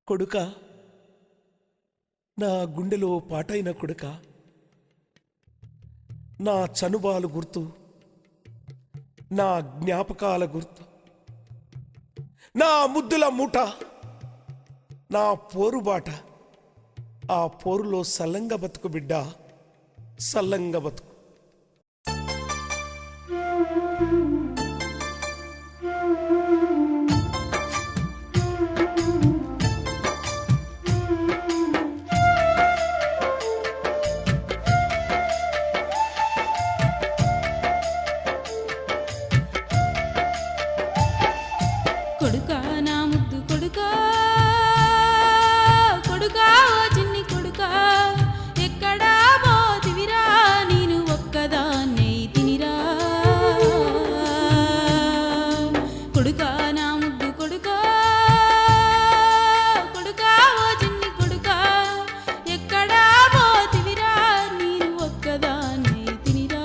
కొడుకా, నా గుండెలో పాటైన కొడుకా, నా చనుబాలు గుర్తు, నా జ్ఞాపకాల గుర్తు, నా ముద్దుల మూట, నా పోరుబాట. ఆ పోరులో సల్లంగ బతుకు బిడ్డ, సల్లంగ బతుకు. కొడుకా నా ముద్దు కొడుకా, కొడుకా ఓ చిన్ని కొడుకా, ఎక్కడా పోతివిరా నేను ఒక్కదాన్నే తినిరా. కొడుకా నా ముద్దు కొడుకా, కొడుకా ఓ చిన్ని కొడుకా, ఎక్కడా పోతివిరా నేను ఒక్కదాన్నే తినిరా.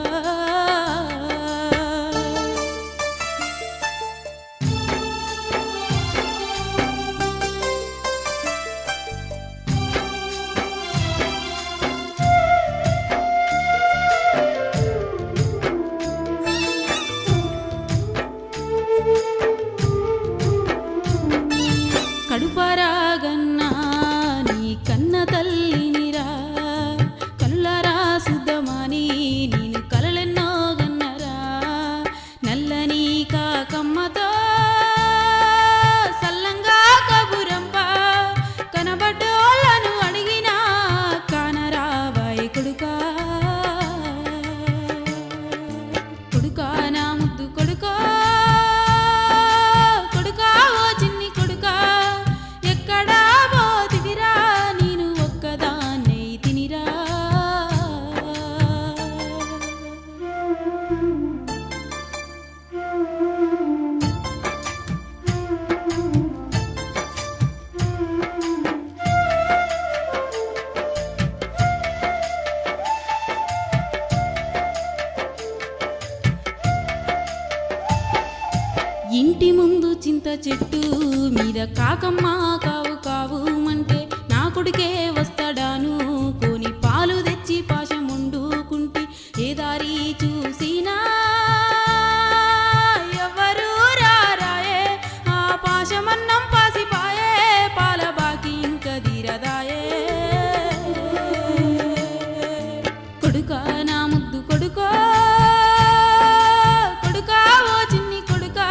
కడుపరాగన్నా నీ కన్న తల్లినిరా, కళ్ళరా సుద్దమాని నేను కలలెన్నో గన్నరా. నల్లని కాకమ్మతో సల్లంగా కబురంప, కనబడ్డోళ్ళను అడిగినా కానరావాయ్ కొడుకా. కొడుకా నా ముద్దు కొడుకా, కొడుకా ఓ చిన్ని కొడుకా, ఎక్కడా పోతివిరా నేను ఒక్కదాన్నే తినిరా. ఇంటి ముందు చింత చెట్టు మీద కాకమ్మ కావు కావు అంటే నా కొడుకే వస్తాడాను కొని పాలు తెచ్చి పాశం వండుకుంటే ఏ దారి చూసినా ఎవరు రారాయే. ఆ పాశమన్నం పాసిపాయే, పాల బాకి ఇంక తీరదాయే. కొడుకా నా ముద్దు కొడుకో, కొడుకా ఓ చిన్ని కొడుకా,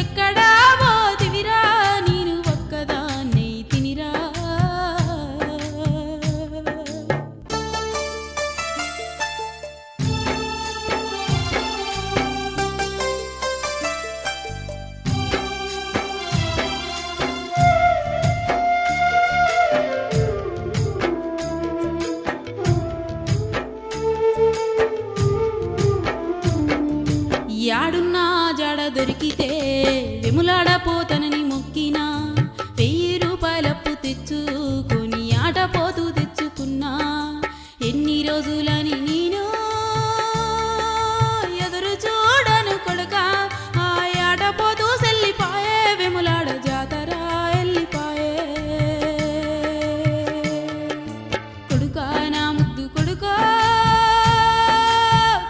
ఎక్కడా పోతివిరా నేను ఒక్కదాన్నే తినిరా. యాడున్నా జాడ దొరికితే వెములాడపోతనని మొక్కినా, 1000 రూపాయలప్పు తెచ్చుకొని ఆటపోతూ తెచ్చుకున్నా. ఎన్ని రోజులని నేను ఎదురు చూడను కొడుకా, ఆ ఆటపోతూ సెల్లిపాయే, వెములాడ జాతర ఎల్లిపాయే. కొడుకా నా ముద్దు కొడుకా,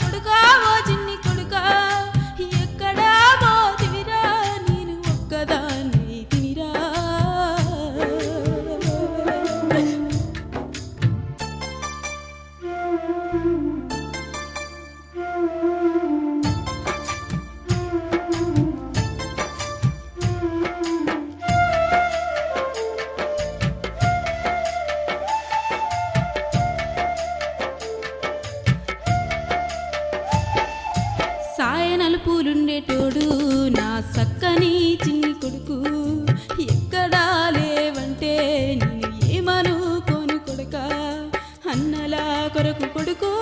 కొడుకా ఓ చిన్ని కొడుకా, ఎక్కడా పోతివిరా నేను ఒక్కదాన్నే తినిరా. సాయనలు పూలుండేటోడు నా సక్కని చిన్ని కొడుకు, ఎక్కడా లేవంటే నేను ఏమనుకోను కొడుకా. అన్నలా కొరకు కొడుకు